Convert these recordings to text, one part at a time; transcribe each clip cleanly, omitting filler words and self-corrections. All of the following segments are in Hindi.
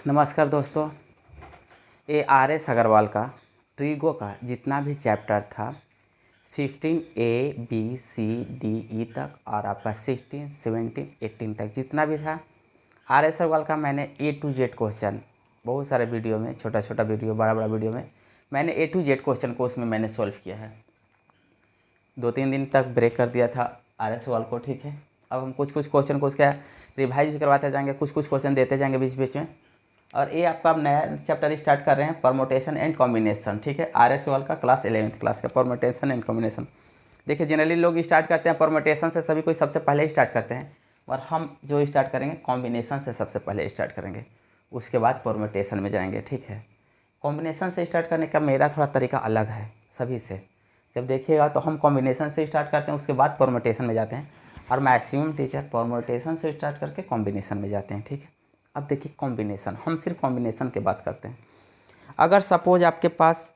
नमस्कार दोस्तों। ARS अग्रवाल का ट्रीगो का जितना भी चैप्टर था 15 ABCDE तक और आपका 16, 17, 18 तक जितना भी था RS अग्रवाल का मैंने A to Z क्वेश्चन बहुत सारे वीडियो में, छोटा छोटा वीडियो, बड़ा बड़ा वीडियो में मैंने A to Z क्वेश्चन को उसमें मैंने सॉल्व किया है। 2-3 दिन तक ब्रेक कर दिया था RS अग्रवाल को, ठीक है। अब हम कुछ कुछ क्वेश्चन को उसका रिवाइज भी करवाते जाएंगे, कुछ कुछ क्वेश्चन देते जाएंगे बीच बीच में। और ये आपका अब नया चैप्टर स्टार्ट कर रहे हैं, परमुटेशन एंड कॉम्बिनेशन, ठीक है। RS अग्रवाल का क्लास 11th क्लास का परमुटेशन एंड कॉम्बिनेशन। देखिए जनरली लोग स्टार्ट करते हैं परमुटेशन से, सभी कोई सबसे पहले स्टार्ट करते हैं, और हम जो स्टार्ट करेंगे कॉम्बिनेशन से सबसे पहले स्टार्ट करेंगे, उसके बाद परमुटेशन में जाएंगे, ठीक है। कॉम्बिनेशन से स्टार्ट करने का मेरा थोड़ा तरीका अलग है सभी से। जब देखिएगा तो हम कॉम्बिनेशन से स्टार्ट करते हैं, उसके बाद परमुटेशन में जाते हैं, और मैक्सिमम टीचर परमुटेशन से स्टार्ट करके कॉम्बिनेशन में जाते हैं, ठीक है। अब देखिए कॉम्बिनेशन, हम सिर्फ कॉम्बिनेशन की बात करते हैं। अगर सपोज आपके पास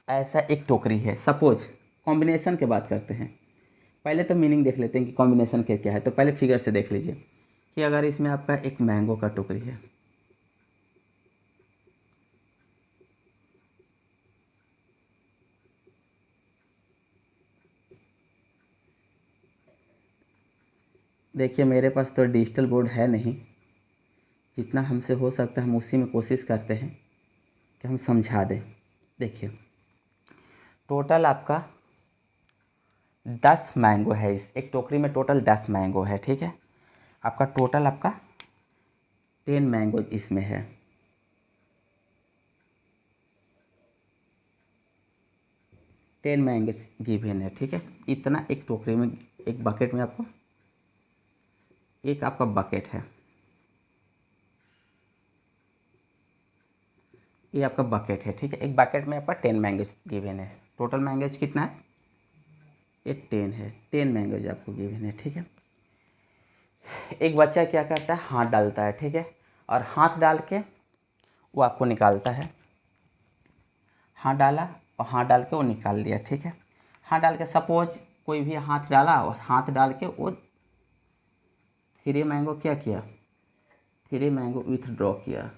ऐसा एक टोकरी है, सपोज कॉम्बिनेशन की बात करते हैं, पहले तो मीनिंग देख लेते हैं कि कॉम्बिनेशन क्या है। तो पहले फिगर से देख लीजिए कि अगर इसमें आपका एक मैंगो का टोकरी है, देखिए मेरे पास तो डिजिटल बोर्ड है नहीं, जितना हमसे हो सकता है हम उसी में कोशिश करते हैं कि हम समझा दें। देखिए टोटल आपका 10 मैंगो है, इस एक टोकरी में टोटल 10 मैंगो है, ठीक है। आपका टोटल आपका 10 मैंगो इसमें है। टेन मैंगो गिवन है, ठीक है। इतना एक टोकरी में, एक बकेट में आपको, एक आपका बकेट है, ये आपका बकेट है, ठीक है। एक बकेट में आपका 10 मैंगोज गिवन है। टोटल मैंगोज कितना है? ये 10 है, 10 मैंगोज आपको गिवन है, ठीक है। एक बच्चा क्या करता है, हाथ डालता है, ठीक है, और हाथ डाल के वो आपको निकालता है। हाथ डाला और हाथ डाल के वो निकाल लिया, ठीक है। हाथ डाल के सपोज कोई भी हाथ डाला और हाथ डाल के वो 3 मैंगो क्या किया, 3 मैंगो विथड्रॉ किया,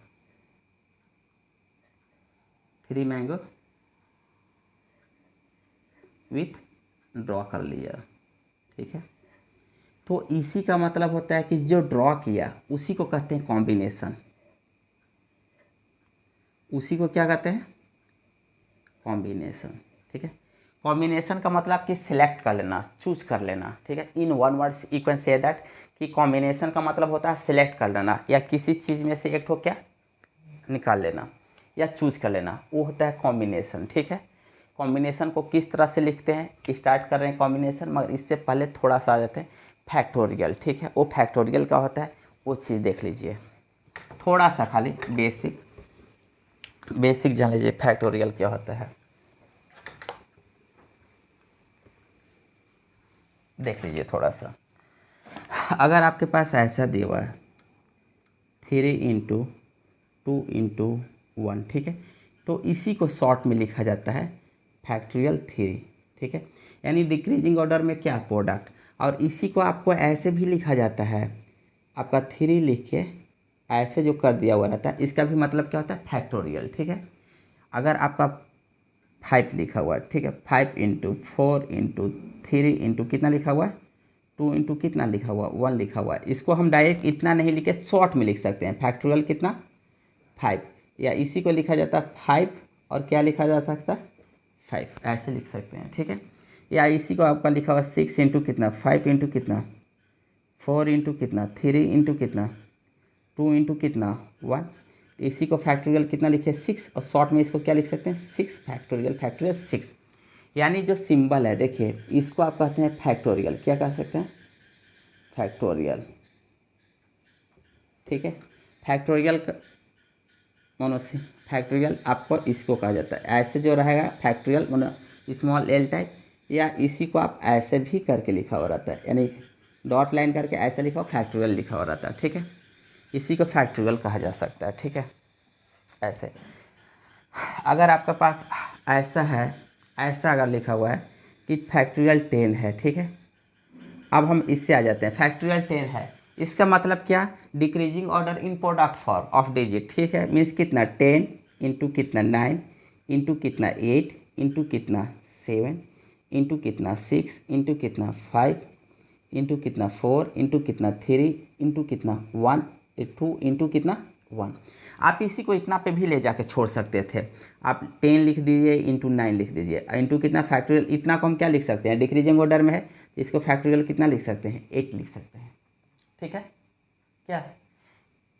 3 मैंगो विथ ड्रॉ कर लिया, ठीक है। तो इसी का मतलब होता है कि जो ड्रॉ किया उसी को कहते हैं कॉम्बिनेशन। उसी को क्या कहते हैं? कॉम्बिनेशन, ठीक है। कॉम्बिनेशन का मतलब कि सिलेक्ट कर लेना, चूज कर लेना, ठीक है। In one words you can say that कि कॉम्बिनेशन का मतलब होता है सिलेक्ट कर लेना, या किसी चीज़ में से एक ठो क्या निकाल लेना या चूज कर लेना, वो होता है कॉम्बिनेशन, ठीक है। कॉम्बिनेशन को किस तरह से लिखते हैं, स्टार्ट कर रहे हैं कॉम्बिनेशन, मगर इससे पहले थोड़ा सा आ जाते हैं फैक्टोरियल, ठीक है। वो फैक्टोरियल क्या होता है वो चीज़ देख लीजिए, थोड़ा सा खाली बेसिक जान लीजिए फैक्टोरियल क्या होता है, देख लीजिए थोड़ा सा। अगर आपके पास ऐसा दिया हुआ है 3 × 2 × 1, ठीक है, तो इसी को शॉर्ट में लिखा जाता है फैक्टोरियल 3, ठीक है। यानी डिक्रीजिंग ऑर्डर में क्या, प्रोडक्ट। और इसी को आपको ऐसे भी लिखा जाता है, आपका 3 लिख के ऐसे जो कर दिया हुआ रहता है, इसका भी मतलब क्या होता है फैक्टोरियल, ठीक है। अगर आपका 5 लिखा हुआ है, ठीक है, 5 × 4 × 3 × कितना लिखा हुआ है, 2 × कितना लिखा हुआ, 1 लिखा हुआ है। इसको हम डायरेक्ट इतना नहीं लिख के शॉर्ट में लिख सकते हैं, फैक्टोरियल कितना 5, या इसी को लिखा जाता है 5 और क्या लिखा जा सकता है 5, ऐसे लिख सकते हैं, ठीक है। या इसी को आपका लिखा हुआ 6 × कितना, 5 × कितना, 4 × कितना, 3 × कितना, 2 × कितना 1, इसी को फैक्टोरियल कितना लिखे 6, और शॉर्ट में इसको क्या लिख सकते हैं 6 फैक्टोरियल 6। यानी जो सिंबल है देखिए, इसको आप कहते हैं फैक्टोरियल, क्या कह सकते हैं फैक्टोरियल, ठीक है। फैक्टोरियल मोनोसी फैक्टोरियल आपको इसको कहा जाता है, ऐसे जो रहेगा factorial mono small L type, या इसी को आप ऐसे भी करके लिखा हो रहता है, यानी डॉट लाइन करके ऐसे लिखा हो फैक्टोरियल लिखा हो रहता है, ठीक है। इसी को फैक्टोरियल कहा जा सकता है, ठीक है। ऐसे अगर आपके पास ऐसा है, ऐसा अगर लिखा हुआ है कि फैक्टोरियल 10 है, ठीक है। अब हम इससे आ जाते हैं, फैक्टोरियल 10 है, इसका मतलब क्या, decreasing order in product form of digit, ठीक है। मीन्स कितना 10 इंटू कितना 9 इंटू कितना 8 इंटू कितना 7 इंटू कितना 6 इंटू कितना 5 इंटू कितना 4 इंटू कितना 3 इंटू कितना 1 2 इंटू कितना 1। आप इसी को इतना पे भी ले जाके छोड़ सकते थे। आप 10 लिख दीजिए इंटू 9 लिख दीजिए, इंटू कितना फैक्टोरियल, इतना को हम क्या लिख सकते हैं, डिक्रीजिंग ऑर्डर में है तो इसको फैक्टोरियल कितना लिख सकते हैं, 8 लिख सकते हैं, ठीक है। क्या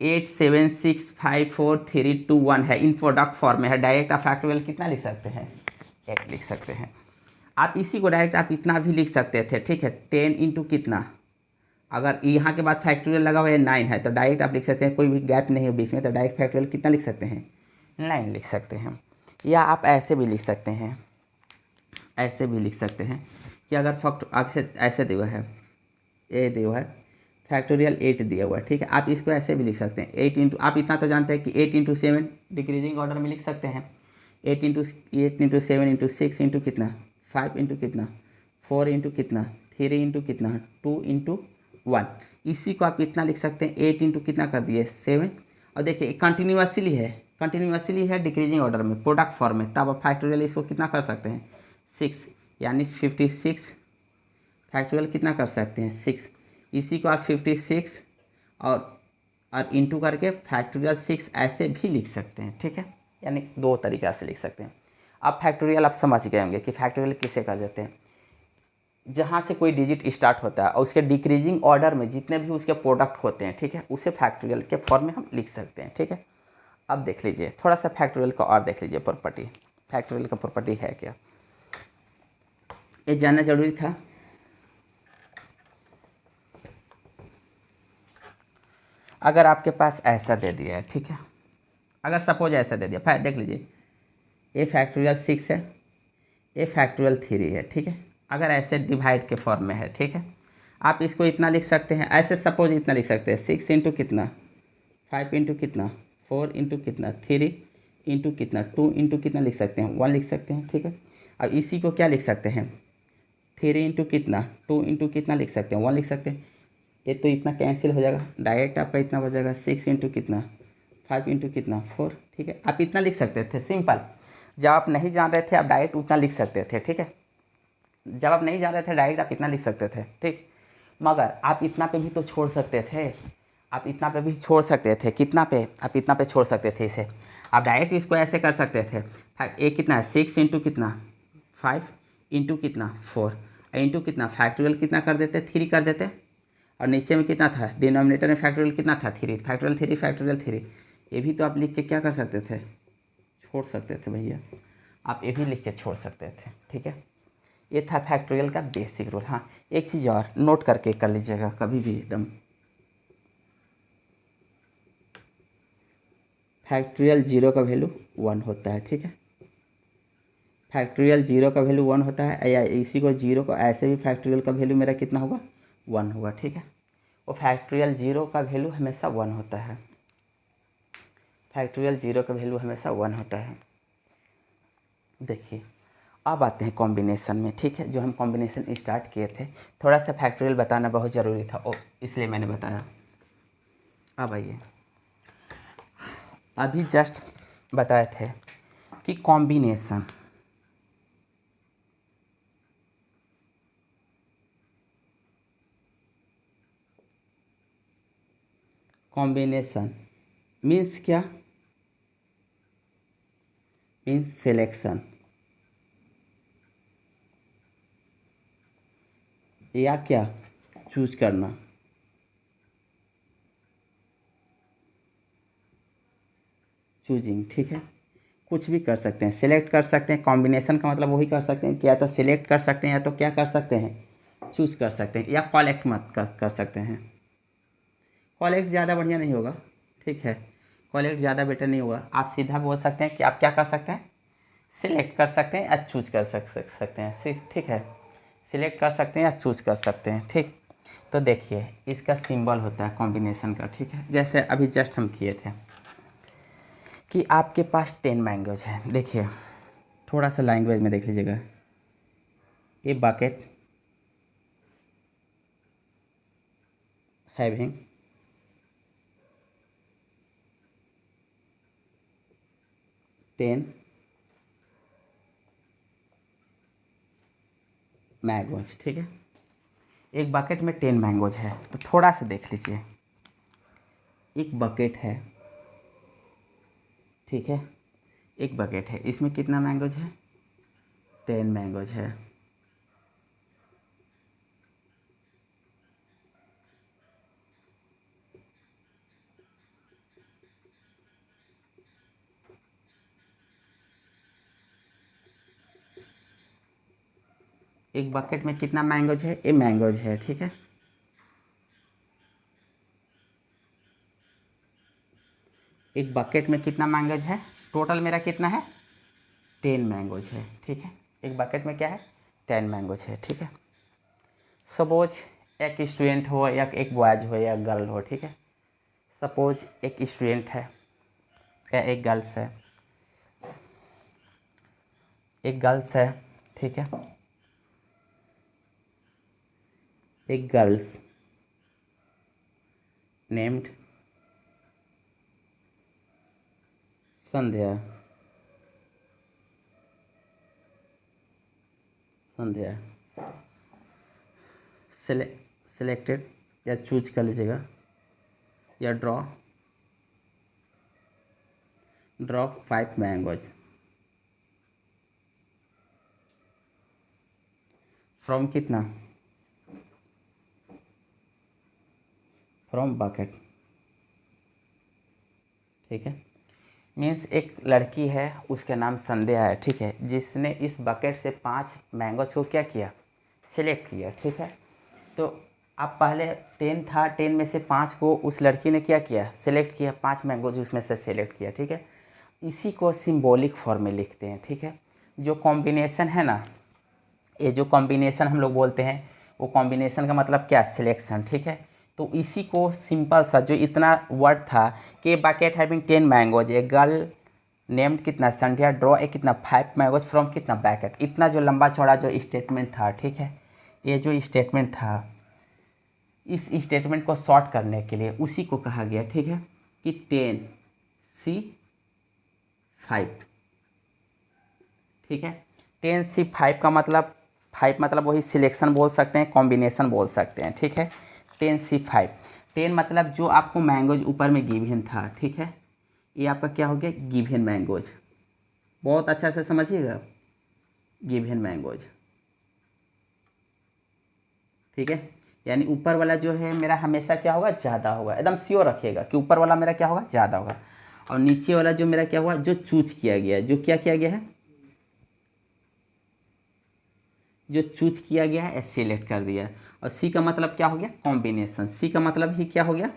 8 7 6 5 4 3 2 1 है, इन प्रोडक्ट फॉर्म में है, डायरेक्ट आप फैक्टोरियल कितना लिख सकते हैं, 8 लिख सकते हैं। आप इसी को डायरेक्ट आप इतना भी लिख सकते थे, ठीक है। 10 इंटू कितना, अगर यहाँ के बाद फैक्टोरियल लगा हुआ है 9 है तो डायरेक्ट आप लिख सकते हैं, कोई भी गैप नहीं है बीच में, तो डायरेक्ट फैक्टोरियल कितना लिख सकते हैं, 9 लिख सकते हैं। या आप ऐसे भी लिख सकते हैं, ऐसे भी लिख सकते हैं कि अगर फैक्ट ऐसे दिया है, ए दिया हुआ है फैक्टोरियल 8 दिया हुआ है, ठीक है। आप इसको ऐसे भी लिख सकते हैं 8 इंटू, आप इतना तो जानते हैं कि 8 इंटू 7 डिक्रीजिंग ऑर्डर में लिख सकते हैं, 8 इंटू 7 इंटू 6 इंटू कितना 5 इंटू कितना 4 इंटू कितना 3 इंटू कितना 2 इंटू 1। इसी को आप इतना लिख सकते हैं, 8 इंटू कितना कर दिए 7, और देखिए कंटिन्यूसली है, कंटिन्यूसली है डिक्रीजिंग ऑर्डर में प्रोडक्ट फॉर्म में, तब आप फैक्टोरियल इसको कितना कर सकते हैं 6, यानी 56 फैक्टोरियल कितना कर सकते हैं 6। इसी को आप 56 और इंटू करके फैक्टोरियल 6 ऐसे भी लिख सकते हैं, ठीक है। यानी दो तरीक़ा से लिख सकते हैं। अब फैक्टोरियल आप समझ गए होंगे कि फैक्टोरियल किसे कर देते हैं, जहाँ से कोई डिजिट स्टार्ट होता है और उसके डिक्रीजिंग ऑर्डर में जितने भी उसके प्रोडक्ट होते हैं, ठीक है, उसे फैक्टोरियल के फॉर्म में हम लिख सकते हैं, ठीक है। अब देख लीजिए थोड़ा सा फैक्टोरियल का और देख लीजिए प्रॉपर्टी, फैक्टोरियल का प्रॉपर्टी है क्या, ये जानना जरूरी था। अगर आपके पास ऐसा दे दिया है, ठीक है, अगर सपोज ऐसा दे दिया, देख लीजिए ए फैक्टोरियल 6 है, ए फैक्टोरियल 3 है, ठीक है। अगर ऐसे डिवाइड के फॉर्म में है, ठीक है, आप इसको इतना लिख सकते हैं, ऐसे सपोज इतना लिख सकते हैं 6 इंटू कितना 5 इंटू कितना 4 इंटू कितना 3 इंटू कितना 2 इंटू कितना लिख सकते हैं 1 लिख सकते हैं, ठीक है। अब इसी को क्या लिख सकते हैं 3 इंटू कितना 2 इंटू कितना लिख सकते हैं 1 लिख सकते हैं। ये तो इतना कैंसिल हो जाएगा, डायरेक्ट आपका इतना बचेगा 6 इंटू कितना 5 इंटू कितना 4, ठीक है। आप इतना लिख सकते थे सिंपल, जब आप नहीं जान रहे थे आप डायरेक्ट उतना लिख सकते थे, ठीक है। जब आप नहीं जान रहे थे डायरेक्ट आप इतना लिख सकते थे, ठीक। मगर आप इतना पे भी तो छोड़ सकते थे, आप इतना पे भी छोड़ सकते थे, कितना पे, आप इतना पे छोड़ सकते थे इसे, आप डायरेक्ट इसको ऐसे कर सकते थे। एक कितना है 6 इंटू कितना 5 इंटू कितना 4 इंटू कितना फैक्टोरियल कितना कर देते 3 कर देते, और नीचे में कितना था डिनोमिनेटर में फैक्टोरियल कितना था 3, फैक्टोरियल 3 फैक्टोरियल 3, ये भी तो आप लिख के क्या कर सकते थे, छोड़ सकते थे भैया, आप ये भी लिख के छोड़ सकते थे, ठीक है। ये था फैक्टोरियल का बेसिक रूल। हाँ एक चीज़ और नोट करके कर लीजिएगा कभी भी एकदम, फैक्टोरियल 0 का वैल्यू 1 होता है, ठीक है। फैक्टोरियल 0 का वैल्यू 1 होता है, या इसी को 0 को ऐसे भी फैक्टोरियल का वैल्यू मेरा कितना होगा 1 होगा, ठीक है। वो फैक्टोरियल 0 का वैल्यू हमेशा 1 होता है, फैक्टोरियल 0 का वैल्यू हमेशा 1 होता है। देखिए अब आते हैं कॉम्बिनेशन में, ठीक है। जो हम कॉम्बिनेशन स्टार्ट किए थे, थोड़ा सा फैक्टोरियल बताना बहुत ज़रूरी था, ओ इसलिए मैंने बताया। अब आइए, अभी जस्ट बताए थे कि कॉम्बिनेशन, कॉम्बिनेशन मीन्स क्या, मीन्स सिलेक्शन या क्या चूज करना, चूजिंग, ठीक है। कुछ भी कर सकते हैं, सिलेक्ट कर सकते हैं, कॉम्बिनेशन का मतलब वही कर सकते हैं कि या तो सिलेक्ट कर सकते हैं या तो क्या कर सकते हैं चूज कर सकते हैं, या कॉलेक्ट मत कर सकते हैं। कॉलेक्ट ज़्यादा बढ़िया नहीं होगा, ठीक है, कॉलेक्ट ज़्यादा बेटर नहीं होगा। आप सीधा बोल सकते हैं कि आप क्या कर सकते हैं, सिलेक्ट कर सकते हैं या चूज कर सकते हैं, ठीक है। सिलेक्ट कर सकते हैं या चूज कर सकते हैं, ठीक। तो देखिए इसका सिंबल होता है कॉम्बिनेशन का, ठीक है। जैसे अभी जस्ट हम किए थे कि आपके पास 10 मैंगोज हैं, देखिए थोड़ा सा लैंग्वेज में देख लीजिएगा, ए बकेट हैविंग 10 मैंगोज, ठीक है। एक बकेट में 10 मैंगोज है, तो थोड़ा सा देख लीजिए। एक बकेट है, ठीक है, एक बकेट है, इसमें कितना मैंगोज है? 10 मैंगोज है। एक बकेट में कितना मैंगोज है? ये मैंगोज है, ठीक है। एक बकेट में कितना मैंगोज है? टोटल मेरा कितना है? 10 मैंगोज है, ठीक है। एक बकेट में क्या है? 10 मैंगोज है, ठीक है। सपोज एक स्टूडेंट हो या एक बॉयज हो या गर्ल हो, ठीक है। सपोज एक स्टूडेंट है या एक गर्ल्स है, एक गर्ल्स है, ठीक है। एक गर्ल्स नेम्ड संध्या, संध्या सेलेक्टेड या चूज कर लीजिएगा, या ड्रॉ 5 मैंगोज फ्रॉम कितना? फ्रॉम बकेट, ठीक है। मीन्स एक लड़की है, उसका नाम संध्या है, ठीक है, जिसने इस बकेट से 5 मैंगोज को क्या किया? सिलेक्ट किया, ठीक है। तो अब पहले 10 था, 10 में से 5 को उस लड़की ने क्या किया? सिलेक्ट किया, 5 मैंगोज उसमें से सिलेक्ट किया, ठीक है। इसी को सिंबॉलिक फॉर्म में लिखते हैं, ठीक है। जो कॉम्बिनेशन है ना, ये जो कॉम्बिनेशन हम लोग बोलते हैं, वो कॉम्बिनेशन का मतलब क्या? सिलेक्शन, ठीक है। तो इसी को सिंपल सा जो इतना वर्ड था कि bucket having 10 mangoes, a girl named कितना? संध्या, ड्रॉ ए कितना? 5 मैंगोज फ्रॉम कितना? बकेट। इतना जो लंबा चौड़ा जो स्टेटमेंट था, ठीक है, ये जो स्टेटमेंट था, इस स्टेटमेंट को शॉर्ट करने के लिए उसी को कहा गया, ठीक है, कि 10C5, ठीक है। 10C5 का मतलब 5 मतलब वही सिलेक्शन बोल सकते हैं, कॉम्बिनेशन बोल सकते हैं, ठीक है। 10C5, 10 मतलब जो आपको मैंगोज ऊपर में गिवन था, ठीक है, ये आपका क्या हो गया? Given mangoes. बहुत अच्छा से समझिएगा, गिवन मैंगोज, ठीक है। यानी ऊपर वाला जो है मेरा हमेशा क्या होगा? ज़्यादा होगा। एकदम श्योर रखिएगा कि ऊपर वाला मेरा क्या होगा? ज़्यादा होगा। और नीचे वाला जो मेरा क्या हुआ? जो चूज किया गया है, जो क्या किया गया है? जो चूज किया गया है, सिलेक्ट कर दिया है। और सी का मतलब क्या हो गया? कॉम्बिनेशन। सी का मतलब ही क्या हो गया?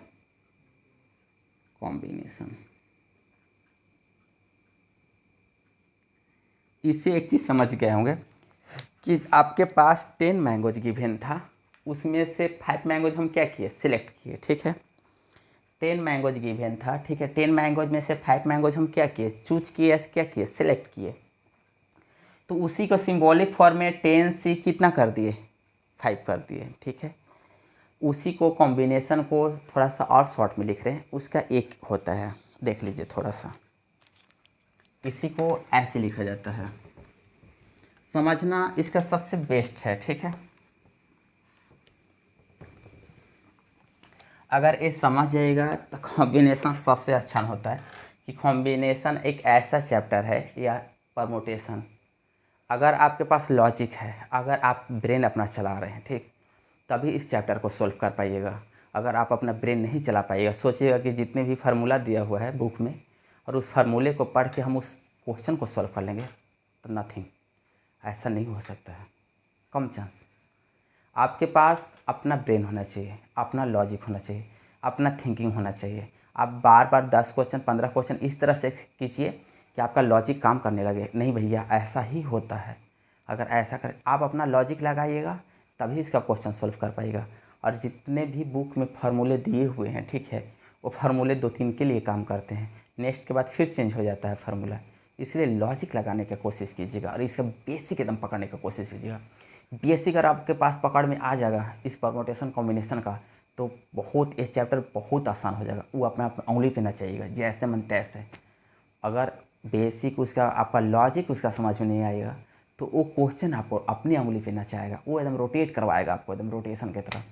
कॉम्बिनेशन। इससे एक चीज़ समझ गए होंगे कि आपके पास 10 मैंगोज गिवन था, उसमें से 5 मैंगोज हम क्या किए? सिलेक्ट किए, ठीक है। 10 मैंगोज गिवन था, ठीक है, 10 मैंगोज में से 5 मैंगोज हम क्या किए? चूज किए, क्या किए? सिलेक्ट किए। तो उसी को सिंबॉलिक फॉर्म में 10 से कितना कर दिए? 5 कर दिए, ठीक है। उसी को कॉम्बिनेशन को थोड़ा सा और शॉर्ट में लिख रहे हैं, उसका एक होता है, देख लीजिए थोड़ा सा। इसी को ऐसे लिखा जाता है, समझना इसका सबसे बेस्ट है, ठीक है। अगर ये समझ जाएगा तो कॉम्बिनेशन सबसे अच्छा होता है, कि कॉम्बिनेशन एक ऐसा चैप्टर है या परमुटेशन, अगर आपके पास लॉजिक है, अगर आप ब्रेन अपना चला रहे हैं, ठीक, तभी इस चैप्टर को सॉल्व कर पाइएगा। अगर आप अपना ब्रेन नहीं चला पाइएगा, सोचिएगा कि जितने भी फार्मूला दिया हुआ है बुक में, और उस फार्मूले को पढ़ के हम उस क्वेश्चन को सॉल्व कर लेंगे, तो नथिंग, ऐसा नहीं हो सकता है, कम चांस। आपके पास अपना ब्रेन होना चाहिए, अपना लॉजिक होना चाहिए, अपना थिंकिंग होना चाहिए। आप बार बार 10 क्वेश्चन 15 क्वेश्चन इस तरह से कीजिए कि आपका लॉजिक काम करने लगे, नहीं भैया ऐसा ही होता है, अगर ऐसा करें, आप अपना लॉजिक लगाइएगा, तभी इसका क्वेश्चन सॉल्व कर पाइएगा। और जितने भी बुक में फार्मूले दिए हुए हैं, ठीक है, वो फार्मूले 2-3 के लिए काम करते हैं, नेक्स्ट के बाद फिर चेंज हो जाता है फार्मूला। इसलिए लॉजिक लगाने की कोशिश कीजिएगा और इसका बेसिक एकदम पकड़ने की कोशिश कीजिएगा। बेसिक अगर आपके पास पकड़ में आ जाएगा इस परमुटेशन कॉम्बिनेशन का, तो बहुत ये चैप्टर बहुत आसान हो जाएगा, वो अपने आप उंगली पे ना चाहिएगा, जैसे मन तैसे। अगर बेसिक उसका आपका लॉजिक उसका समझ में नहीं आएगा तो वो क्वेश्चन आपको अपनी उंगली पे नचाएगा, वो एकदम रोटेट करवाएगा आपको एकदम रोटेशन की तरह।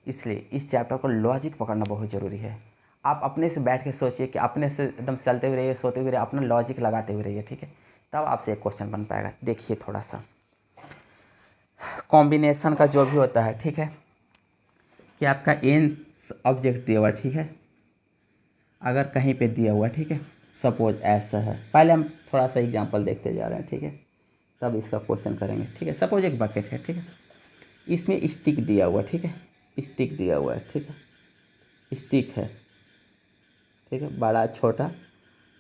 इसलिए इस चैप्टर को लॉजिक पकड़ना बहुत ज़रूरी है। आप अपने से बैठ के सोचिए कि अपने से एकदम चलते हुए रहिए, सोते हुए रहिए, अपना लॉजिक लगाते हुए रहिए, ठीक है, तब आपसे एक क्वेश्चन बन पाएगा। देखिए थोड़ा सा कॉम्बिनेशन का जो भी होता है, ठीक है, कि आपका एन ऑब्जेक्ट दिया हुआ, ठीक है, अगर कहीं पे दिया हुआ, ठीक है, सपोज ऐसा है, पहले हम थोड़ा सा एग्जांपल देखते जा रहे हैं, ठीक है, तब इसका क्वेश्चन करेंगे, ठीक है। सपोज एक बकेट है, ठीक है, इसमें स्टिक दिया हुआ, ठीक है, स्टिक दिया हुआ है, ठीक है, स्टिक है, ठीक है, बड़ा छोटा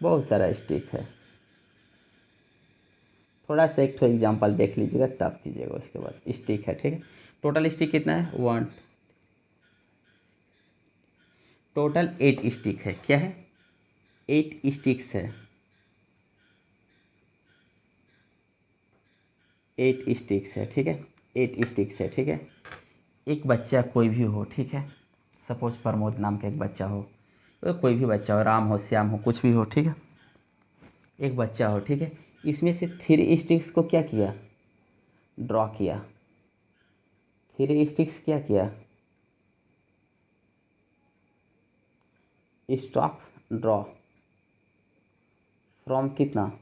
बहुत सारा स्टिक है। थोड़ा सा एक तो एग्जांपल देख लीजिएगा तब कीजिएगा, उसके बाद स्टिक है, ठीक है। टोटल स्टिक कितना है, 1, टोटल 8 स्टिक है, क्या है, 8 स्टिक्स है, 8 स्टिक्स है, ठीक है, 8 स्टिक्स है, ठीक है। एक बच्चा कोई भी हो, ठीक है, सपोज प्रमोद नाम का एक बच्चा हो, तो कोई भी बच्चा हो, राम हो, श्याम हो, कुछ भी हो, ठीक है, एक बच्चा हो, ठीक है, इसमें से 3 स्टिक्स को क्या किया, ड्रॉ किया, 3 स्टिक्स क्या किया, स्टॉक्स ड्रॉ फ्रॉम कितना,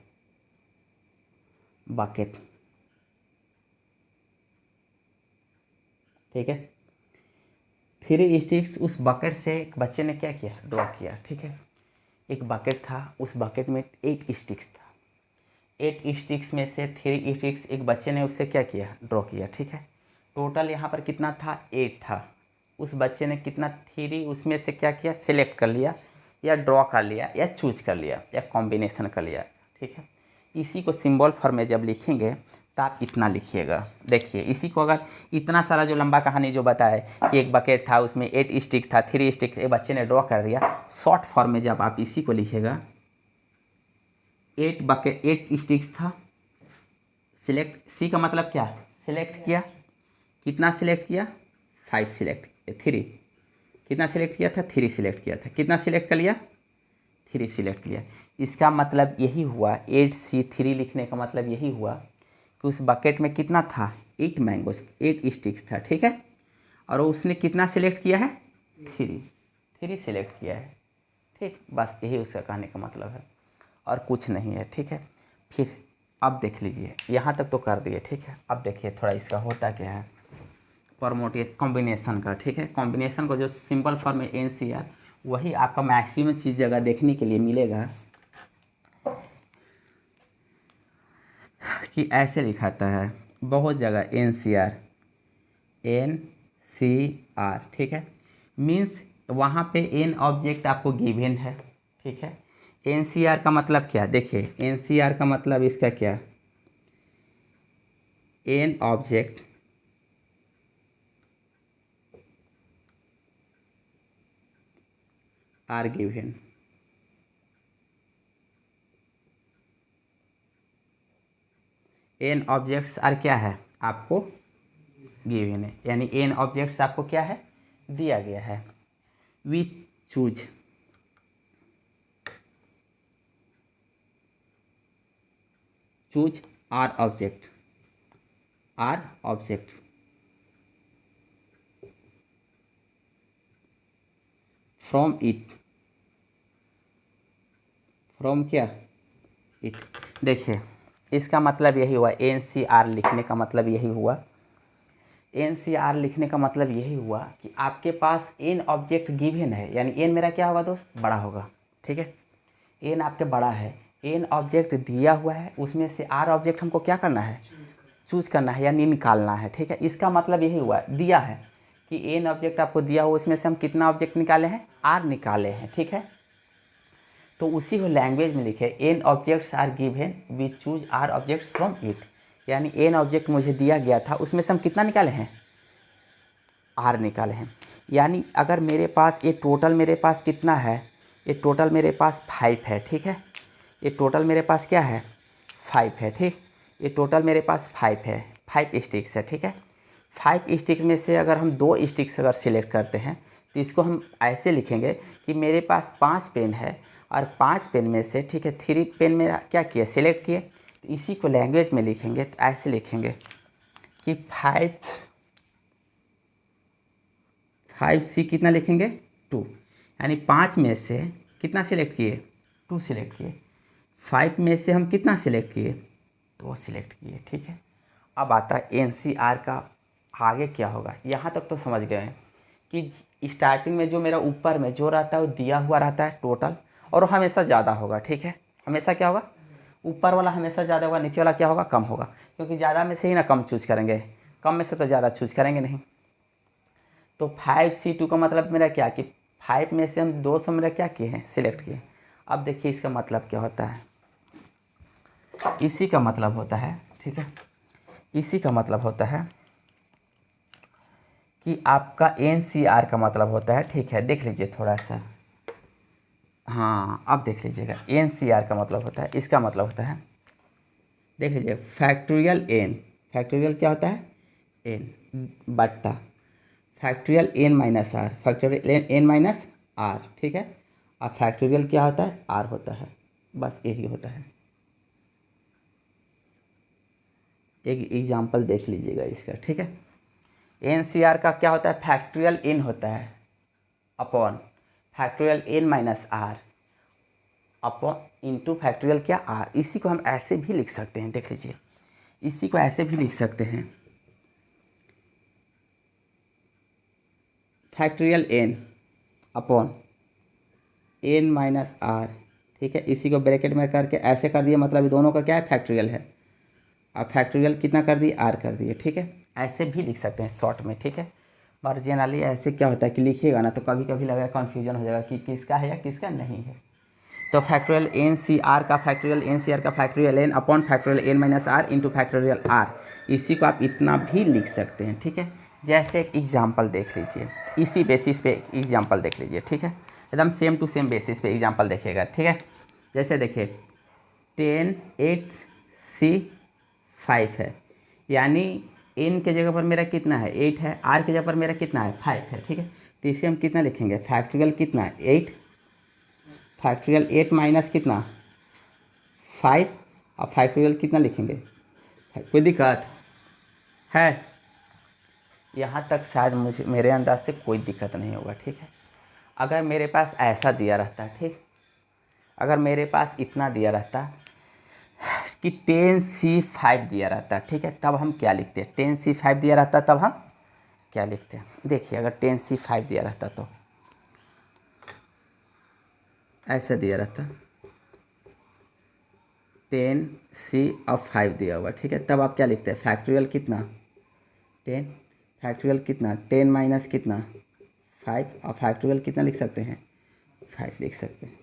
बकेट, ठीक है। 3 स्टिक्स उस बकेट से एक बच्चे ने क्या किया, ड्रॉ किया, ठीक है। एक बकेट था, उस बकेट में 8 स्टिक्स था, 8 स्टिक्स में से 3 स्टिक्स एक बच्चे ने उससे क्या किया, ड्रॉ किया, ठीक है। टोटल यहाँ पर कितना था, 8 था। उस बच्चे ने कितना 3 उसमें से क्या किया, सिलेक्ट कर लिया या ड्रॉ कर लिया या चूज कर लिया या कॉम्बिनेशन कर लिया, ठीक है। इसी को सिंबल फॉर्म में जब लिखेंगे तो आप इतना लिखिएगा। देखिए इसी को अगर इतना सारा जो लंबा कहानी जो बताए कि एक बकेट था उसमें 8 स्टिक था, 3 स्टिक एक बच्चे ने ड्रॉ कर दिया, शॉर्ट फॉर्म में जब आप इसी को लिखिएगा 8 स्टिक्स था, सिलेक्ट, सी का मतलब क्या, सिलेक्ट किया, कितना सिलेक्ट किया, 5 सिलेक्ट, 3 कितना सिलेक्ट किया था, 3 सिलेक्ट किया था, कितना सिलेक्ट कर लिया, 3 सिलेक्ट किया। इसका मतलब यही हुआ, 8C3 लिखने का मतलब यही हुआ कि उस बकेट में कितना था, 8 मैंगोस, 8 स्टिक्स था, ठीक है, और उसने कितना सिलेक्ट किया है, 3 सिलेक्ट किया है, ठीक। बस यही उसका कहने का मतलब है और कुछ नहीं है, ठीक है। फिर अब देख लीजिए, यहाँ तक तो कर दिए, ठीक है। अब देखिए थोड़ा इसका होता क्या है, प्रमोटेड कॉम्बिनेशन का, ठीक है। कॉम्बिनेशन को जो सिंपल फॉर्म में NCR, वही आपका मैक्सिमम चीज़ जगह देखने के लिए मिलेगा कि ऐसे लिखाता है बहुत जगह NCR, ठीक है। मीन्स वहाँ पे N ऑब्जेक्ट आपको गिवन है, ठीक है। NCR का मतलब क्या, देखिए NCR का मतलब इसका क्या, N object are given, N objects are क्या है, आपको गिवन है, यानी N ऑब्जेक्ट्स आपको क्या है, दिया गया है। We choose R object, from क्या, इट। देखिए इसका मतलब यही हुआ, NCR लिखने का मतलब यही हुआ, NCR लिखने का मतलब यही हुआ कि आपके पास N ऑब्जेक्ट गिवन है, यानी N मेरा क्या होगा दोस्त, बड़ा होगा, ठीक है। N आपके बड़ा है, N ऑब्जेक्ट दिया हुआ है, उसमें से R ऑब्जेक्ट हमको क्या करना है, चूज करना है यानी निकालना है, ठीक है। इसका मतलब यही हुआ, दिया है कि N ऑब्जेक्ट आपको दिया हुआ, उसमें से हम कितना ऑब्जेक्ट निकाले हैं, R निकाले हैं, ठीक है। तो उसी को लैंग्वेज में लिखे, N objects are given, we choose R objects from it, यानी N ऑब्जेक्ट मुझे दिया गया था, उसमें से हम कितना निकाले हैं, R निकाले हैं। यानी अगर मेरे पास ये टोटल मेरे पास कितना है, ये टोटल मेरे पास 5 है, ठीक है। ये टोटल मेरे पास क्या है, 5 है, ठीक। ये टोटल मेरे पास 5 है, 5 स्टिक्स है, ठीक है। 5 स्टिक्स में से अगर हम 2 स्टिक्स अगर सिलेक्ट करते हैं तो इसको हम ऐसे लिखेंगे कि मेरे पास 5 पेन है और 5 पेन में से, ठीक है, 3 पेन में क्या किए, सिलेक्ट किए। तो इसी को लैंग्वेज में लिखेंगे तो ऐसे लिखेंगे कि 5C कितना लिखेंगे, 2, यानी 5 में से कितना सिलेक्ट किए, 2 सिलेक्ट किए। 5 में से हम कितना सिलेक्ट किए, 2 सिलेक्ट किए, ठीक है। अब आता है NCR का आगे क्या होगा। यहाँ तक तो समझ गए हैं कि स्टार्टिंग में जो मेरा ऊपर में जो रहता है वो दिया हुआ रहता है टोटल, और वो हमेशा ज़्यादा होगा, ठीक है। हमेशा क्या होगा, ऊपर वाला हमेशा ज़्यादा होगा, नीचे वाला क्या होगा, कम होगा, क्योंकि ज़्यादा में से ही ना कम चूज करेंगे, कम में से तो ज़्यादा चूज करेंगे नहीं। तो 5C2 का मतलब मेरा क्या कि 5 में से हम 200 मेरा क्या किए हैं, सिलेक्ट किए। अब देखिए इसका मतलब क्या होता है, इसी का मतलब होता है, ठीक है, इसी का मतलब होता है कि आपका NCR का मतलब होता है, ठीक है, देख लीजिए थोड़ा सा, हाँ अब देख लीजिएगा। NCR का मतलब होता है, इसका मतलब होता है, देख लीजिए, फैक्टोरियल N, फैक्टोरियल क्या होता है, N बट्टा factorial N minus R, factorial N minus R, ठीक है। और फैक्टोरियल क्या होता है, R होता है, बस यही होता है। एक एग्जाम्पल देख लीजिएगा इसका, ठीक है। NCR का क्या होता है, फैक्टोरियल N होता है upon factorial N minus R upon into factorial क्या, R। इसी को हम ऐसे भी लिख सकते हैं, देख लीजिए, इसी को ऐसे भी लिख सकते हैं, factorial N upon N minus R, ठीक है। इसी को ब्रैकेट में करके ऐसे कर दिए, मतलब दोनों का क्या है, फैक्टोरियल है। अब फैक्टोरियल कितना कर दिए, R कर दिए, ठीक है। ऐसे भी लिख सकते हैं शॉर्ट में, ठीक है। मार्जिनली ऐसे क्या होता है कि लिखिएगा ना तो कभी कभी लगेगा कन्फ्यूजन हो जाएगा कि किसका है या किसका नहीं है। तो फैक्टोरियल NCR का फैक्टोरियल NCR का factorial N upon factorial N minus R into factorial R, इसी को आप इतना भी लिख सकते हैं, ठीक है। जैसे एक एग्जाम्पल देख लीजिए, इसी बेसिस पे एग्जाम्पल देख लीजिए, ठीक है, एकदम सेम टू सेम बेसिस पे एग्जाम्पल देखिएगा, ठीक है। जैसे देखिए 10 8C5 है, यानी N के जगह पर मेरा कितना है, 8 है, R के जगह पर मेरा कितना है, 5 है, ठीक है। तो इसे हम कितना लिखेंगे, फैक्टोरियल कितना है, 8, फैक्टोरियल 8 माइनस कितना, 5, और फैक्टोरियल कितना लिखेंगे, कोई दिक्कत है, यहाँ तक शायद मुझे मेरे अंदाज से कोई दिक्कत नहीं होगा, ठीक है। अगर मेरे पास ऐसा दिया रहता, ठीक, अगर मेरे पास इतना दिया रहता कि 10C5 दिया रहता, ठीक है, तब हम क्या लिखते, 10C5 दिया रहता तब हम क्या लिखते हैं, देखिए अगर 10C5 दिया रहता तो ऐसा दिया रहता, 10C और 5 दिया हुआ, ठीक है, तब आप क्या लिखते हैं, फैक्टोरियल कितना 10, फैक्टोरियल कितना 10 माइनस कितना 5, और फैक्टोरियल कितना लिख सकते हैं, 5 लिख सकते हैं।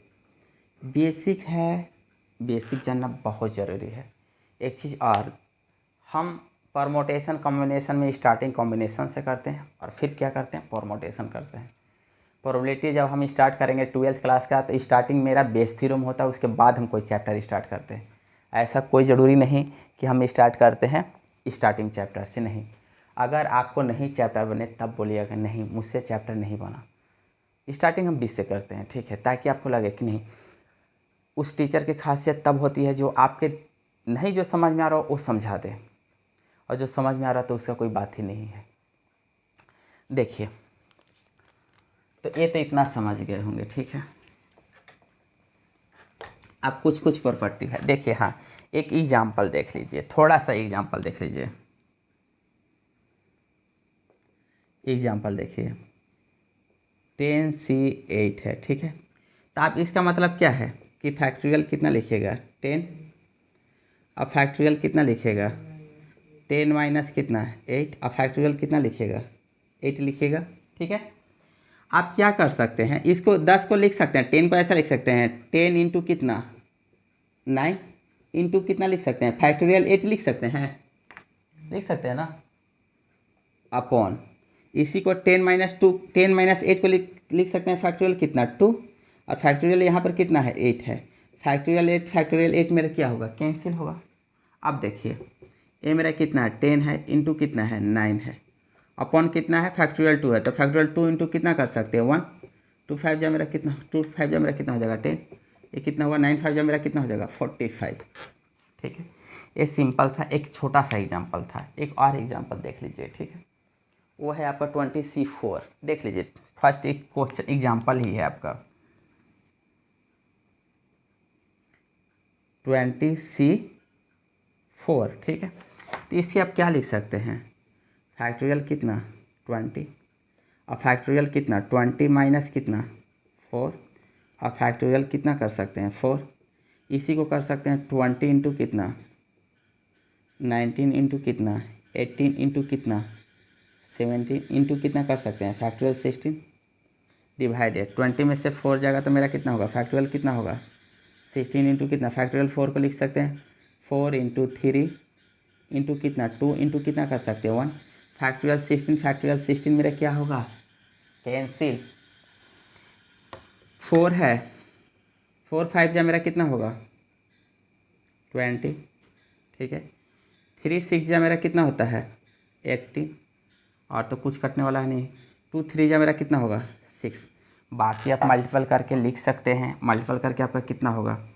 बेसिक है, बेसिक जानना बहुत ज़रूरी है। एक चीज़ और, हम परमोटेशन कॉम्बिनेशन में स्टार्टिंग कॉम्बिनेशन से करते हैं और फिर क्या करते हैं, परमोटेशन करते हैं। प्रोबेबिलिटी जब हम स्टार्ट करेंगे 12th क्लास का तो स्टार्टिंग मेरा बेस थ्योरम होता है, उसके बाद हम कोई चैप्टर स्टार्ट करते हैं। ऐसा कोई ज़रूरी नहीं कि हम स्टार्ट करते हैं स्टार्टिंग चैप्टर से, नहीं। अगर आपको नहीं चैप्टर बने तब बोलिएगा नहीं मुझसे चैप्टर नहीं बना, स्टार्टिंग हम 20 से करते हैं, ठीक है, ताकि आपको लगे कि नहीं, उस टीचर की खासियत तब होती है जो आपके नहीं जो समझ में आ रहा हो वो समझा दे, और जो समझ में आ रहा तो उसका कोई बात ही नहीं है। देखिए तो ये तो इतना समझ गए होंगे, ठीक है। अब कुछ कुछ प्रॉपर्टी है, देखिए, हाँ एक एग्जाम्पल देख लीजिए, थोड़ा सा एग्जाम्पल देख लीजिए, एग्जाम्पल देखिए 10C8 है, ठीक है। तो आप इसका मतलब क्या है कि फैक्टोरियल कितना लिखिएगा 10, और फैक्टोरियल कितना लिखिएगा 10 माइनस कितना 8, और फैक्टोरियल कितना लिखिएगा 8 लिखिएगा, ठीक है। आप क्या कर सकते हैं, इसको 10 को लिख सकते हैं, 10 को ऐसा लिख सकते हैं 10 इंटू कितना 9, इंटू कितना लिख सकते हैं, फैक्टोरियल 8 लिख सकते हैं, लिख सकते हैं ना, अपॉन इसी को 10 माइनस 2, 10 माइनस 8 को लिख सकते हैं, फैक्टोरियल कितना 2, और फैक्टोरियल यहाँ पर कितना है 8 है, फैक्टोरियल 8 मेरा क्या होगा, कैंसिल होगा। अब देखिए ये मेरा कितना है 10 है, इंटू कितना है 9 है, अपॉन कितना है फैक्टोरियल 2 है, तो फैक्टोरियल 2 इंटू कितना कर सकते हैं 1, 2 5 जा मेरा कितना 2 5 जा मेरा कितना हो जाएगा 10, ये कितना हुआ 9 5 जब मेरा कितना हो जाएगा 45। ठीक है, ये सिंपल था, एक छोटा सा एग्जाम्पल था। एक और एग्जाम्पल देख लीजिए। ठीक है, वो है आपका 20C4। देख लीजिए, फर्स्ट एक क्वेश्चन एग्जाम्पल ही है आपका 20C4। ठीक है, तो इससे आप क्या लिख सकते हैं, फैक्टोरियल कितना 20 और फैक्टोरियल कितना 20 माइनस कितना 4 और फैक्टोरियल कितना कर सकते हैं 4। इसी को कर सकते हैं 20 इंटू कितना 19 इंटू कितना 18 इंटू कितना 17 इंटू कितना कर सकते हैं फैक्टोरियल 16 डिवाइडेड 20 में से 4 जाएगा तो मेरा कितना होगा फैक्टोरियल कितना होगा 16 इंटू कितना फैक्टोरियल 4 को लिख सकते हैं 4 इंटू 3 इंटू कितना 2 इंटू कितना कर सकते हैं 1 फैक्टोरियल 16 मेरा क्या होगा कैंसिल 4 है 4 5 जा मेरा कितना होगा 20। ठीक है, 3 6 जा मेरा कितना होता है 18 और तो कुछ कटने वाला है नहीं। 2 3 जा मेरा कितना होगा 6। बाकी आप मल्टीपल करके लिख सकते हैं। मल्टीपल करके आपका कितना होगा,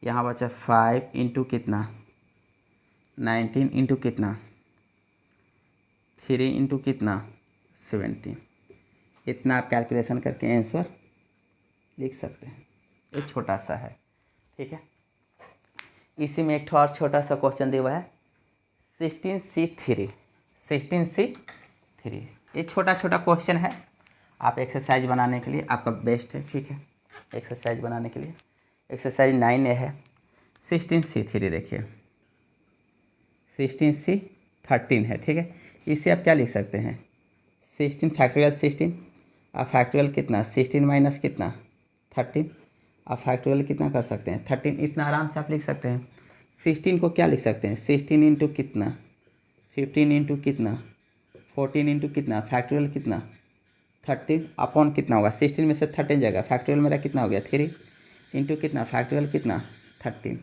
यहाँ बचा 5 इंटू कितना 19 इंटू कितना 3 इंटू कितना 17। इतना आप कैलकुलेशन करके आंसर लिख सकते हैं। ये छोटा सा है। ठीक है, इसी में एक और छोटा सा क्वेश्चन दिया हुआ है 16C3। ये छोटा छोटा क्वेश्चन है, आप एक्सरसाइज बनाने के लिए आपका बेस्ट है। ठीक है, एक्सरसाइज बनाने के लिए एक्सरसाइज 9A है 16C3। देखिए 16C13 है। ठीक है, इसे आप क्या लिख सकते हैं 16 फैक्टोरियल 16 और फैक्टोरियल कितना 16 माइनस कितना 13 और फैक्टोरियल कितना कर सकते हैं 13। इतना आराम से आप लिख सकते हैं। 16 को क्या लिख सकते हैं 16 इंटू कितना 15 इंटू कितना 14 इंटू कितना फैक्टोरियल कितना 13 अपॉन कितना होगा 16 में से 13 जाएगा फैक्टोरियल मेरा कितना हो गया 3 इंटू कितना फैक्टोरियल कितना 13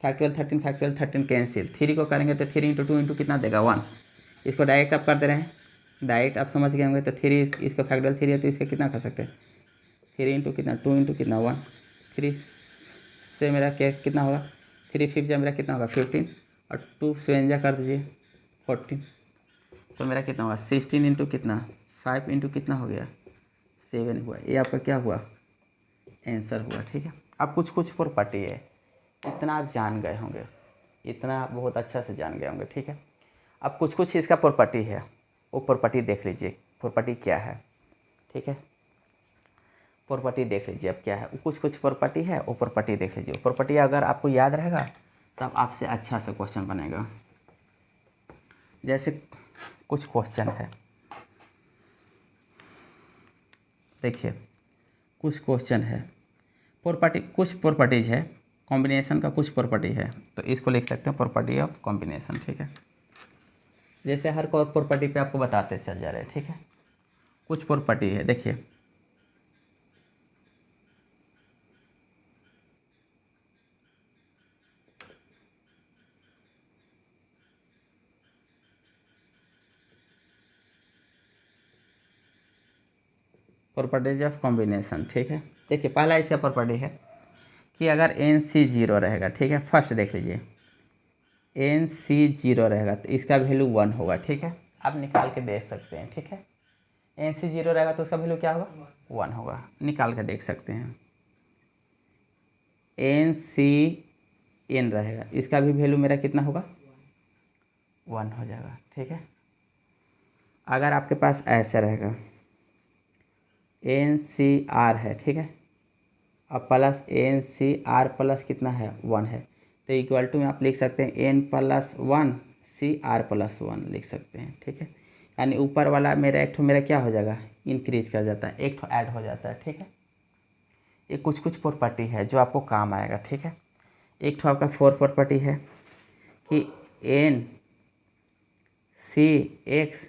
फैक्टोरियल 13 कैंसिल 3 को करेंगे तो 3 इंटू 2 इंटू कितना देगा 1। इसको डायरेक्ट आप कर दे रहे हैं, डायरेक्ट आप समझ गए होंगे। तो 3 इसको फैक्टोरियल 3 है तो इसका कितना कर सकते हैं 3 इंटू कितना 2 इंटू कितना 1। 3 से मेरा क्या कितना होगा 3 5 जा मेरा कितना होगा 15 और 2 7 जा कर दीजिए 14। तो मेरा कितना होगा 16 इंटू कितना 5 इंटू कितना हो गया 7 हुआ। ये आपका क्या हुआ आंसर हुआ। ठीक है, अब कुछ प्रॉपर्टी है, इतना आप जान गए होंगे, इतना आप बहुत अच्छा से जान गए होंगे। ठीक है, अब कुछ इसका प्रॉपर्टी है, वो प्रॉपर्टी देख लीजिए प्रॉपर्टी क्या है। ठीक है, प्रॉपर्टी देख लीजिए अब क्या है। कुछ प्रॉपर्टी है, वो प्रॉपर्टी देख लीजिए। प्रॉपर्टी अगर आपको याद रहेगा तब आपसे अच्छा से क्वेश्चन बनेगा। जैसे कुछ क्वेश्चन है, देखिए कुछ क्वेश्चन है प्रॉपर्टी, कुछ प्रॉपर्टीज है कॉम्बिनेशन का, कुछ प्रॉपर्टी है तो इसको लिख सकते हैं प्रॉपर्टी ऑफ कॉम्बिनेशन। ठीक है, जैसे हर प्रॉपर्टी पे आपको बताते चल जा रहे हैं। ठीक है, कुछ प्रॉपर्टी है देखिए प्रॉपर्टीज ऑफ कॉम्बिनेशन। ठीक है, देखिए पहला इसका प्रॉपर्टी है कि अगर NC 0 रहेगा। ठीक है, फर्स्ट देख लीजिए NC 0 रहेगा तो इसका वैल्यू 1 होगा। ठीक है, आप निकाल के देख सकते हैं। ठीक है, NC 0 रहेगा तो उसका वैल्यू क्या होगा 1 होगा, निकाल के देख सकते हैं। NCN रहेगा, इसका भी वैल्यू मेरा कितना होगा 1 हो जाएगा। ठीक है, अगर आपके पास ऐसे रहेगा NCR है। ठीक है, और प्लस NCR प्लस कितना है 1 है तो इक्वल टू में आप लिख सकते हैं N+1 CR+1 लिख सकते हैं। ठीक है, यानी ऊपर वाला मेरा एक ठो मेरा क्या हो जाएगा इंक्रीज कर जाता है, एक ठो ऐड हो जाता है। ठीक है, ये कुछ प्रॉपर्टी है जो आपको काम आएगा। ठीक है, एक ठो आपका 4 प्रॉपर्टी है कि NCX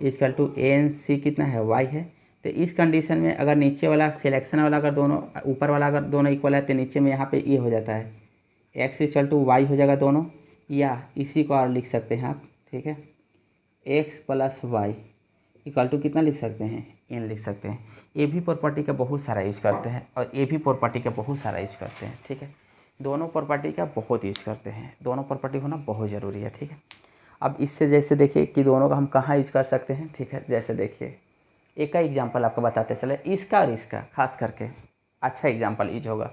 इक्वल टू NC कितना है Y है। तो इस कंडीशन में अगर नीचे वाला सिलेक्शन वाला अगर दोनों ऊपर वाला अगर दोनों इक्वल है तो नीचे में यहाँ पे ये हो जाता है X इक्वल टू Y हो जाएगा दोनों, या इसी को और लिख सकते हैं आप। ठीक है, X + Y इक्वल टू कितना लिख सकते हैं एन लिख सकते हैं। ए भी प्रॉपर्टी का बहुत सारा यूज करते हैं और ए भी प्रॉपर्टी का बहुत सारा यूज करते हैं, ठीक है। दोनों प्रॉपर्टी का बहुत यूज करते हैं, दोनों प्रॉपर्टी होना बहुत ज़रूरी है, ठीक है। अब इससे जैसे देखिए कि दोनों का हम कहाँ यूज कर सकते हैं, ठीक है। जैसे देखिए एक का एग्जांपल आपको बताते चले, इसका और इसका खास करके अच्छा एग्जांपल यूज होगा।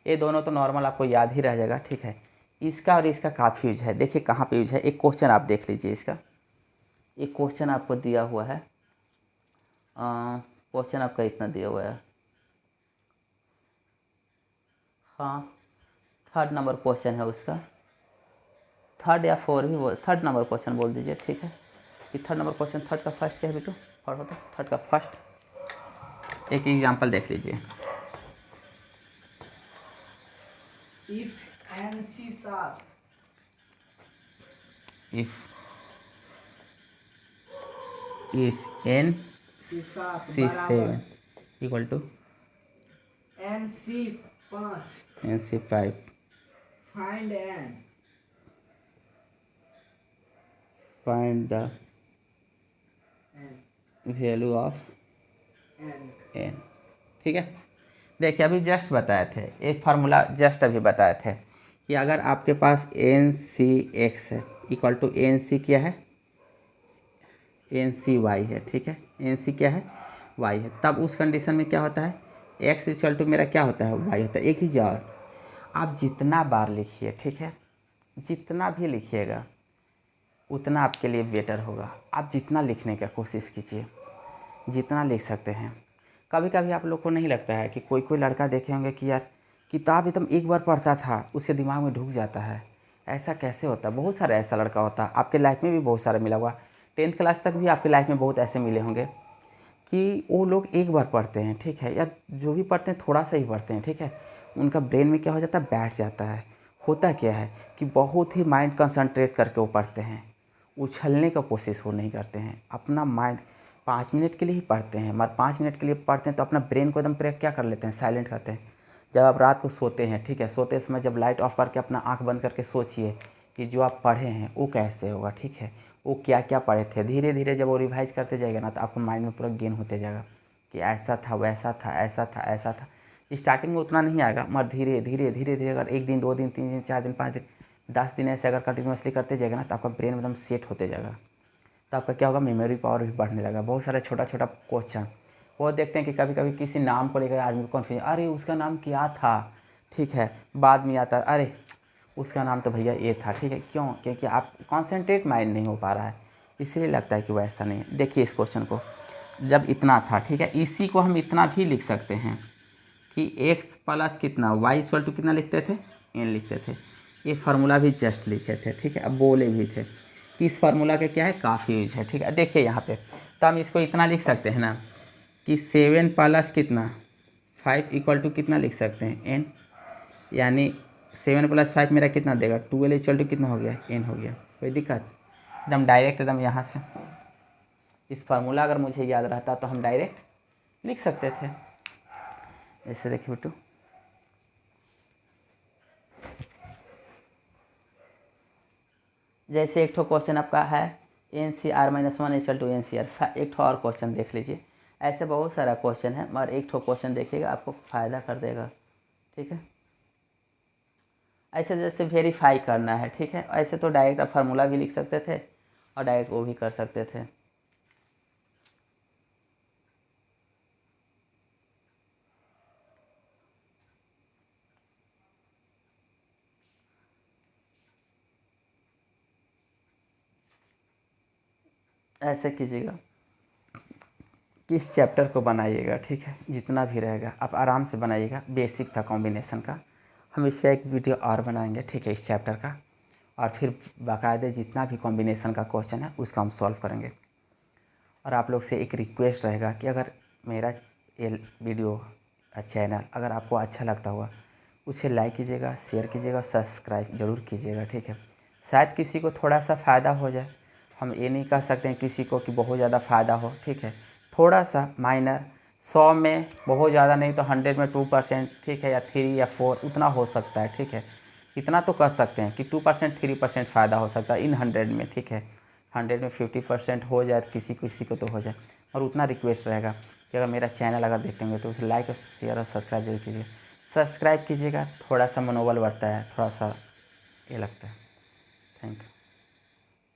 ये दोनों तो नॉर्मल आपको याद ही रह जाएगा, ठीक है। इसका और इसका काफ़ी यूज है। देखिए कहाँ पे यूज है, एक क्वेश्चन आप देख लीजिए इसका। एक क्वेश्चन आपको दिया हुआ है, क्वेश्चन आपका इतना दिया हुआ है, हाँ 3rd नंबर क्वेश्चन है उसका, 3rd या 4 भी बोल, 3rd नंबर क्वेश्चन बोल दीजिए, ठीक है। कि 3rd नंबर क्वेश्चन, 3rd का फर्स्ट क्या है बेटू, और होता 3rd का फर्स्ट। एक एग्जांपल देख लीजिए। If N C 7 if n C 7 c 7 equal to N C 5 n c 5, find N find the N value of N n, ठीक है। देखिए अभी जस्ट बताए थे, एक फार्मूला जस्ट अभी बताए थे कि अगर आपके पास एन सी एक्स है इक्वल टू एन सी क्या है, एन सी वाई है, ठीक है। एन सी क्या है, वाई है। तब उस कंडीशन में क्या होता है, एक्स इक्वल टू मेरा क्या होता है, वाई होता है। एक चीज़ और, आप जितना बार लिखिए, ठीक है, जितना भी लिखिएगा उतना आपके लिए बेटर होगा। आप जितना लिखने का कोशिश कीजिए, जितना लिख सकते हैं। कभी कभी आप लोग को नहीं लगता है कि कोई कोई लड़का देखे होंगे कि यार किताब एकदम एक बार पढ़ता था उसके दिमाग में ढुक जाता है, ऐसा कैसे होता है। बहुत सारा ऐसा लड़का होता है, आपके लाइफ में भी बहुत सारा मिला हुआ। 10th क्लास तक भी आपके लाइफ में बहुत ऐसे मिले होंगे कि वो लोग एक बार पढ़ते हैं, ठीक है, या जो भी पढ़ते हैं थोड़ा सा ही पढ़ते हैं, ठीक है। उनका ब्रेन में क्या हो जाता है, बैठ जाता है। होता क्या है कि बहुत ही माइंड कंसंट्रेट करके वो पढ़ते हैं, उछलने का कोशिश वो नहीं करते हैं। अपना माइंड 5 मिनट के लिए ही पढ़ते हैं, मगर 5 मिनट के लिए पढ़ते हैं तो अपना ब्रेन को एकदम पूरा क्या कर लेते हैं, साइलेंट करते हैं। जब आप रात को सोते हैं, ठीक है, सोते समय जब लाइट ऑफ करके अपना आँख बंद करके सोचिए कि जो आप पढ़े हैं वो कैसे होगा, ठीक है, वो क्या क्या पढ़े थे। धीरे धीरे जब वो रिवाइज करते जाएगा ना तो आपको माइंड में पूरा गेन होते जाएगा कि ऐसा था, वैसा था, ऐसा था, ऐसा था। स्टार्टिंग में उतना नहीं आएगा, मगर धीरे धीरे धीरे धीरे अगर 1 दिन 2 दिन 3 दिन 4 दिन 5 दिन 10 दिन ऐसे अगर कंटिन्यूसली करते जाएगा ना तो आपका ब्रेन एकदम सेट होते जाएगा। तो आपका क्या होगा, मेमोरी पावर भी बढ़ने लगा। बहुत सारा छोटा छोटा क्वेश्चन वो देखते हैं कि कभी कभी किसी नाम को लेकर आदमी को कन्फ्यूजन, अरे उसका नाम क्या था, ठीक है, बाद में आता है अरे उसका नाम तो भैया ये था, ठीक है। क्यों, क्योंकि आप कॉन्सेंट्रेट माइंड नहीं हो पा रहा है, इसीलिए लगता है कि वो ऐसा नहीं है। देखिए इस क्वेश्चन को, जब इतना था, ठीक है, इसी को हम इतना भी लिख सकते हैं कि x प्लस कितना y इक्वल टू कितना लिखते थे, n लिखते थे। ये फार्मूला भी जस्ट लिखे थे, ठीक है। अब बोले भी थे कि इस फार्मूला का क्या है, काफ़ी यूज है, ठीक है। देखिए यहाँ पे तो हम इसको इतना लिख सकते हैं ना कि 7 प्लस कितना 5 इक्वल टू कितना लिख सकते हैं, n, यानी 7 प्लस 5 मेरा कितना देगा, 12 इक्वल टू कितना हो गया, n हो गया। कोई दिक्कत, एकदम डायरेक्ट, एकदम यहाँ से इस फार्मूला अगर मुझे याद रहता तो हम डायरेक्ट लिख सकते थे। ऐसे देखिए बेटू, जैसे एक ठो क्वेश्चन आपका है N C R minus 1 equal to N C R. एक ठो और क्वेश्चन देख लीजिए। ऐसे बहुत सारा क्वेश्चन है, मगर एक ठो क्वेश्चन देखिएगा आपको फ़ायदा कर देगा, ठीक है। ऐसे जैसे वेरीफाई करना है, ठीक है, ऐसे तो डायरेक्ट आप फार्मूला भी लिख सकते थे और डायरेक्ट वो भी कर सकते थे। ऐसे कीजिएगा, किस चैप्टर को बनाइएगा, ठीक है, जितना भी रहेगा आप आराम से बनाइएगा। बेसिक था कॉम्बिनेशन का, हम इससे एक वीडियो और बनाएंगे, ठीक है, इस चैप्टर का, और फिर बाकायदे जितना भी कॉम्बिनेशन का क्वेश्चन है उसका हम सॉल्व करेंगे। और आप लोग से एक रिक्वेस्ट रहेगा कि अगर मेरा ये वीडियो चैनल अगर आपको अच्छा लगता हुआ उसे लाइक कीजिएगा, शेयर कीजिएगा, सब्सक्राइब ज़रूर कीजिएगा, ठीक है। शायद किसी को थोड़ा सा फ़ायदा हो जाए, हम ये नहीं कह सकते हैं किसी को कि बहुत ज़्यादा फ़ायदा हो, ठीक है। थोड़ा सा माइनर, 100 में बहुत ज़्यादा नहीं तो 100 में 2%, ठीक है, या 3 या 4 उतना हो सकता है, ठीक है। इतना तो कर सकते हैं कि 2% 3% फ़ायदा हो सकता है इन 100 में, ठीक है। 100 में 50% हो जाए किसी किसी को तो हो जाए, और उतना रिक्वेस्ट रहेगा कि अगर मेरा चैनल अगर देखते होंगे तो उसे लाइक और शेयर और सब्सक्राइब जरूर कीजिएगा। सब्सक्राइब कीजिएगा, थोड़ा सा मनोबल बढ़ता है, थोड़ा सा ये लगता है। Thank you.